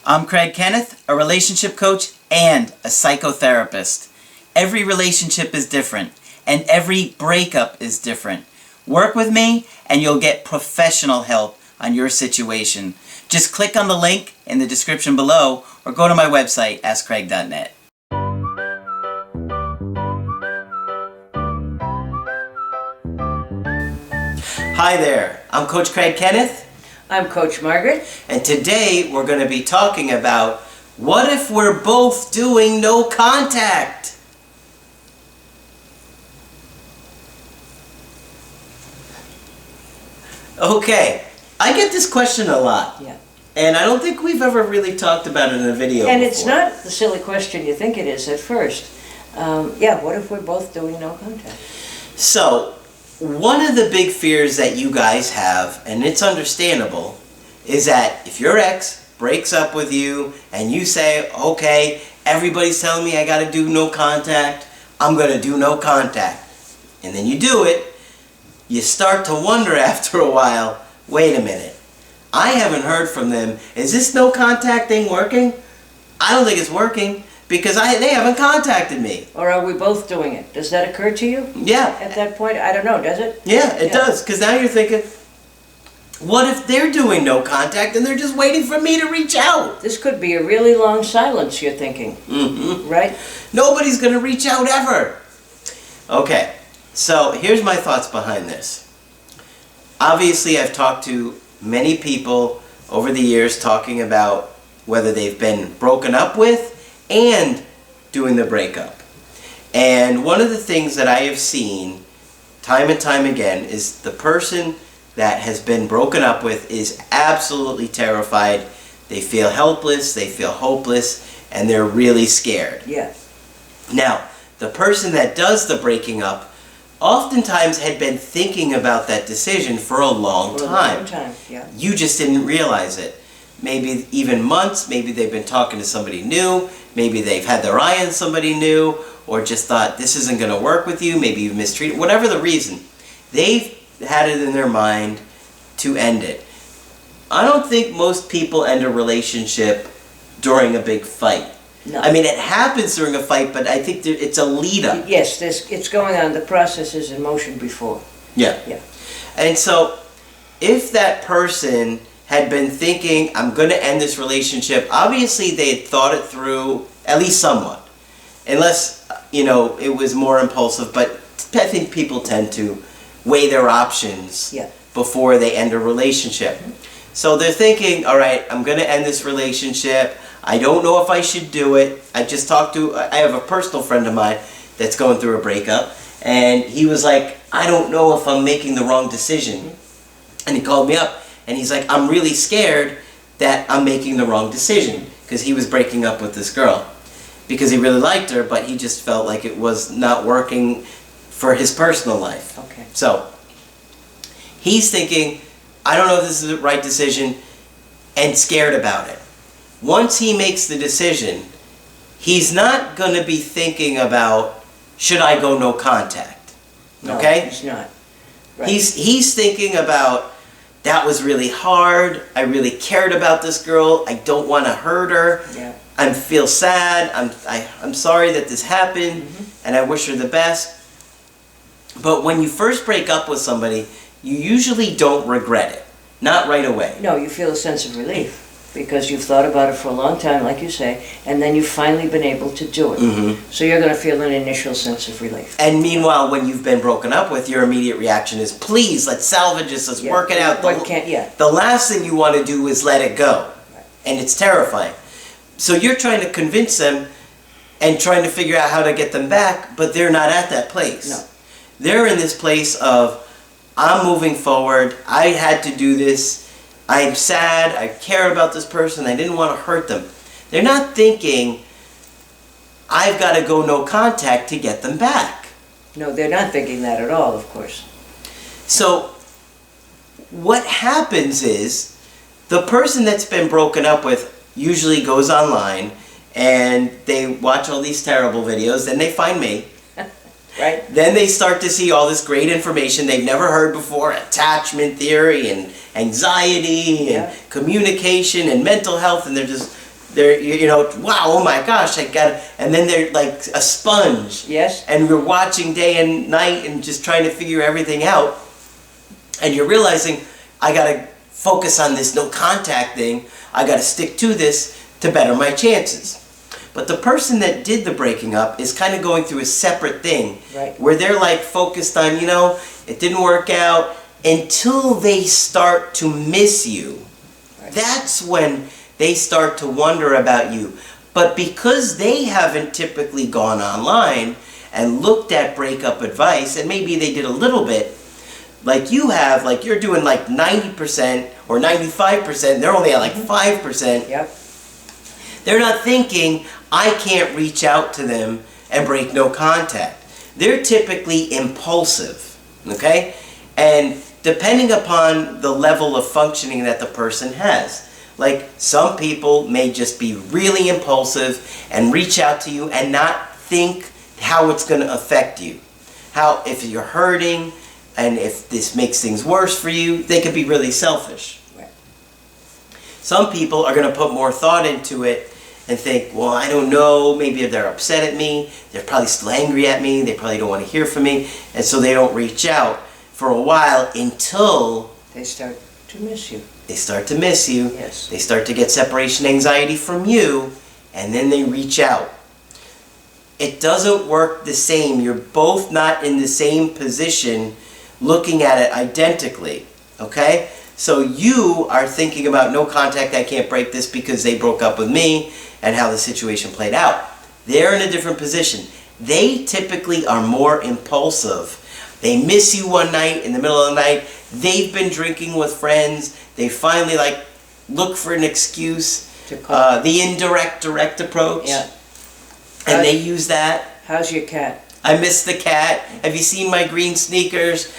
I'm Craig Kenneth, a relationship coach and a psychotherapist. Every relationship is different, and every breakup is different. Work with me, and you'll get professional help on your situation. Just click on the link in the description below, or go to my website, askcraig.net. Hi there, I'm Coach Craig Kenneth. I'm Coach Margaret. And today we're going to be talking about what if we're both doing no contact? Okay, I get this question a lot. Yeah. And I don't think we've ever really talked about it in a video And before. it's not the silly question you think it is at first. What if we're both doing no contact? So, one of the big fears that you guys have, and it's understandable, is that if your ex breaks up with you and you say, okay, everybody's telling me I gotta do no contact, I'm gonna do no contact. And then you do it, you start to wonder after a while, wait a minute, I haven't heard from them. Is this no contact thing working? I don't think it's working because they haven't contacted me. Or are we both doing it? Does that occur to you? Yeah. At that point? I don't know, does it? Yeah, it does. Because now you're thinking, what if they're doing no contact and they're just waiting for me to reach out? This could be a really long silence, you're thinking. Mm-hmm. Right? Nobody's going to reach out ever. Okay, so here's my thoughts behind this. Obviously, I've talked to many people over the years talking about whether they've been broken up with and doing the breakup. And one of the things that I have seen time and time again is the person that has been broken up with is absolutely terrified. They feel helpless, they feel hopeless, and they're really scared. Yeah. Now, the person that does the breaking up oftentimes had been thinking about that decision for a long time. Yeah. You just didn't realize it. Maybe even months, maybe they've been talking to somebody new, maybe they've had their eye on somebody new, or just thought this isn't going to work with you, maybe you've mistreated, whatever the reason. They've had it in their mind to end it. I don't think most people end a relationship during a big fight. No. I mean, it happens during a fight, but I think it's a lead-up. Yes, it's going on. The process is in motion before. Yeah. Yeah. And so, if that person had been thinking, I'm going to end this relationship, obviously they had thought it through, at least somewhat. Unless, it was more impulsive, but I think people tend to weigh their options before they end a relationship. Mm-hmm. So they're thinking, all right, I'm going to end this relationship. I don't know if I should do it. I have a personal friend of mine that's going through a breakup, and he was like, I don't know if I'm making the wrong decision. And he called me up, and he's like, I'm really scared that I'm making the wrong decision, because he was breaking up with this girl. Because he really liked her, but he just felt like it was not working for his personal life. Okay. So, he's thinking, I don't know if this is the right decision, and scared about it. Once he makes the decision, he's not going to be thinking about, should I go no contact? Okay? No, he's not. Right. He's thinking about, that was really hard, I really cared about this girl, I don't want to hurt her, I feel sad, I'm sorry that this happened, and I wish her the best. But when you first break up with somebody, you usually don't regret it. Not right away. No, you feel a sense of relief because you've thought about it for a long time, like you say, and then you've finally been able to do it. Mm-hmm. So you're going to feel an initial sense of relief. And meanwhile, when you've been broken up with, your immediate reaction is, please, let's salvage this, let's work it out. The last thing you want to do is let it go. Right. And it's terrifying. So you're trying to convince them and trying to figure out how to get them back, but they're not at that place. No. They're in this place of, I'm moving forward, I had to do this, I'm sad, I care about this person, I didn't want to hurt them. They're not thinking, I've got to go no contact to get them back. No, they're not thinking that at all, of course. So, what happens is, the person that's been broken up with usually goes online, and they watch all these terrible videos, then they find me, Right. Then they start to see all this great information they've never heard before, attachment theory and anxiety and communication and mental health, and they're you know, wow, oh my gosh, I got it. And then they're like a sponge. Yes. And we're watching day and night and just trying to figure everything out. And you're realizing, I got to focus on this no contact thing. I got to stick to this to better my chances. But the person that did the breaking up is kind of going through a separate thing. Right. Where they're like focused on, you know, it didn't work out until they start to miss you. Right. That's when they start to wonder about you. But because they haven't typically gone online and looked at breakup advice, and maybe they did a little bit, like you have, like you're doing like 90% or 95%, they're only at like 5%. Yep. They're not thinking, I can't reach out to them and break no contact. They're typically impulsive, okay? And depending upon the level of functioning that the person has. Like, some people may just be really impulsive and reach out to you and not think how it's going to affect you. How, if you're hurting and if this makes things worse for you, they could be really selfish. Right. Some people are going to put more thought into it and think, well, I don't know, maybe they're upset at me, they're probably still angry at me, they probably don't want to hear from me, and so they don't reach out for a while until they start to miss you. They start to miss you. Yes. They start to get separation anxiety from you, and then they reach out. It doesn't work the same. You're both not in the same position looking at it identically, okay? So you are thinking about no contact, I can't break this because they broke up with me and how the situation played out. They're in a different position. They typically are more impulsive. They miss you one night in the middle of the night. They've been drinking with friends. They finally like look for an excuse. To call. The indirect direct approach. Yeah. And they use that. How's your cat? I miss the cat. Have you seen my green sneakers?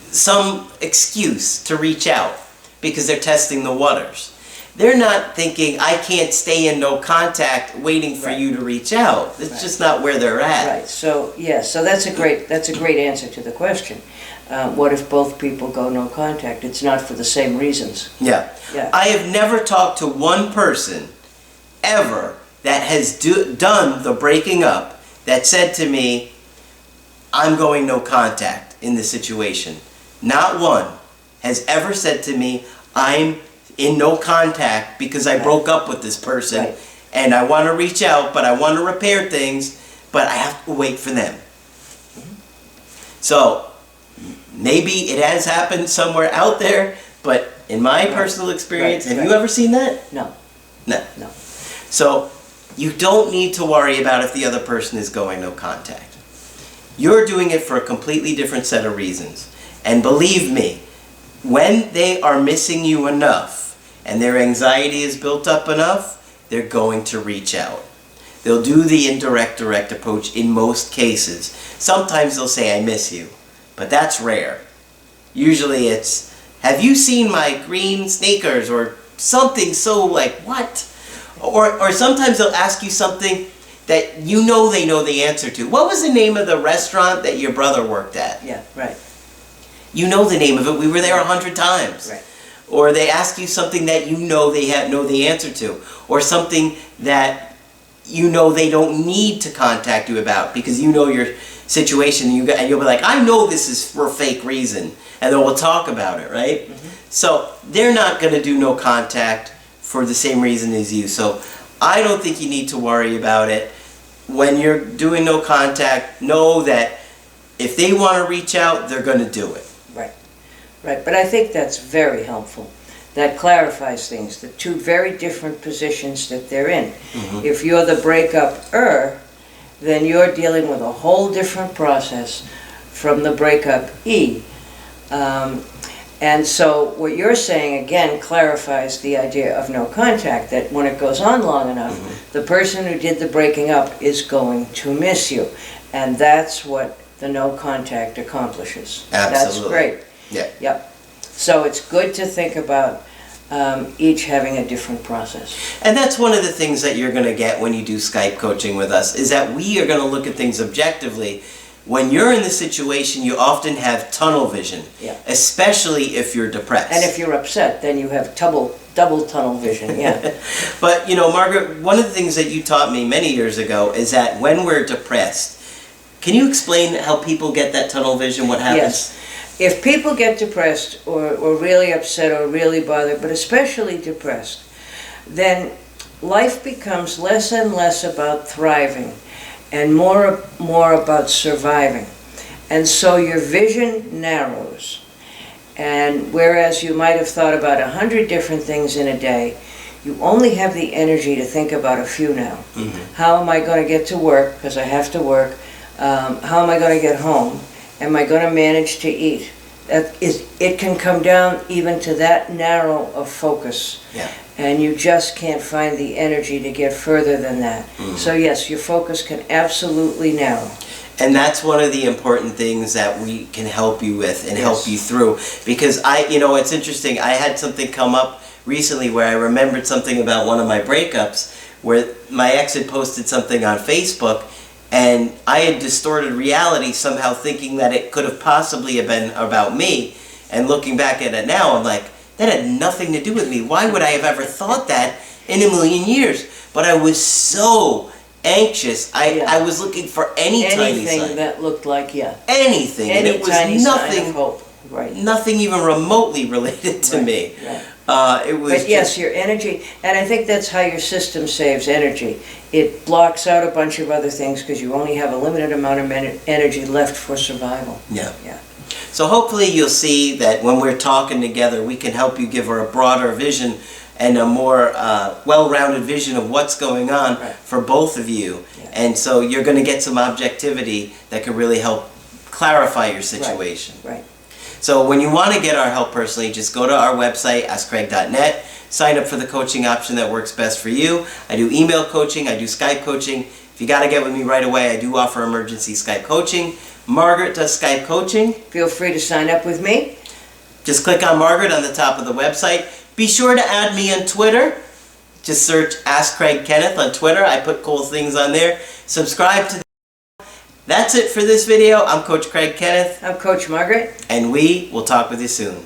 Some excuse to reach out because they're testing the waters. They're not thinking, I can't stay in no contact waiting for you to reach out. It's just not where they're at. Right. So yes. So that's a great answer to the question. What if both people go no contact? It's not for the same reasons. Yeah. Yeah. I have never talked to one person ever that has done the breaking up that said to me, I'm going no contact in this situation. Not one has ever said to me, I'm in no contact because I broke up with this person and I want to reach out, but I want to repair things, but I have to wait for them. So maybe it has happened somewhere out there, but in my personal experience, have you ever seen that? No. No. No. So you don't need to worry about if the other person is going no contact. You're doing it for a completely different set of reasons. And believe me, when they are missing you enough and their anxiety is built up enough, they're going to reach out. They'll do the indirect direct approach in most cases. Sometimes they'll say, I miss you, but that's rare. Usually it's, have you seen my green sneakers, or something so like, what? Or sometimes they'll ask you something that you know they know the answer to. What was the name of the restaurant that your brother worked at? Yeah, right. You know the name of it. We were there 100 times. Right. Or they ask you something that you know they know the answer to. Or something that you know they don't need to contact you about because you know your situation and you'll be like, I know this is for a fake reason. And then we'll talk about it, right? Mm-hmm. So they're not going to do no contact for the same reason as you. So I don't think you need to worry about it. When you're doing no contact, know that if they want to reach out, they're going to do it. Right. Right. But I think that's very helpful. That clarifies things. The two very different positions that they're in. Mm-hmm. If you're the breakup-er, then you're dealing with a whole different process from the breakup-e. And so what you're saying, again, clarifies the idea of no contact, that when it goes on long enough, the person who did the breaking up is going to miss you. And that's what the no contact accomplishes. Absolutely. That's great. Yeah. Yep. So it's good to think about each having a different process. And that's one of the things that you're going to get when you do Skype coaching with us, is that we are going to look at things objectively, when you're in the situation, you often have tunnel vision, Yeah. especially if you're depressed. And if you're upset, then you have double tunnel vision, yeah. But, you know, Margaret, one of the things that you taught me many years ago is that when we're depressed, can you explain how people get that tunnel vision, what happens? Yes. If people get depressed or really upset or really bothered, but especially depressed, then life becomes less and less about thriving and more about surviving. And so your vision narrows. And whereas you might have thought about 100 different things in a day, you only have the energy to think about a few now. Mm-hmm. How am I going to get to work, because I have to work? How am I going to get home? Am I going to manage to eat? It can come down even to that narrow of focus. Yeah. And you just can't find the energy to get further than that. Mm-hmm. So yes, your focus can absolutely narrow. And that's one of the important things that we can help you with and help you through. Because it's interesting, I had something come up recently where I remembered something about one of my breakups where my ex had posted something on Facebook and I had distorted reality somehow thinking that it could have possibly have been about me. And looking back at it now, I'm like, that had nothing to do with me. Why would I have ever thought that in a million years? But I was so anxious. I was looking for anything tiny sign. That looked like anything, and it was tiny nothing, sign of hope. Right. Nothing even remotely related to me. Right. It was. But yes, your energy, and I think that's how your system saves energy. It blocks out a bunch of other things because you only have a limited amount of energy left for survival. Yeah. Yeah. So hopefully you'll see that when we're talking together, we can help you give her a broader vision and a more well-rounded vision of what's going on for both of you. Yeah. And so you're going to get some objectivity that can really help clarify your situation. Right. So when you want to get our help personally, just go to our website, askcraig.net, sign up for the coaching option that works best for you. I do email coaching, I do Skype coaching. If you got to get with me right away, I do offer emergency Skype coaching. Margaret does Skype coaching. Feel free to sign up with me. Just click on Margaret on the top of the website. Be sure to add me on Twitter. Just search Ask Craig Kenneth on Twitter. I put cool things on there. Subscribe to the That's it for this video. I'm Coach Craig Kenneth. I'm Coach Margaret. And we will talk with you soon.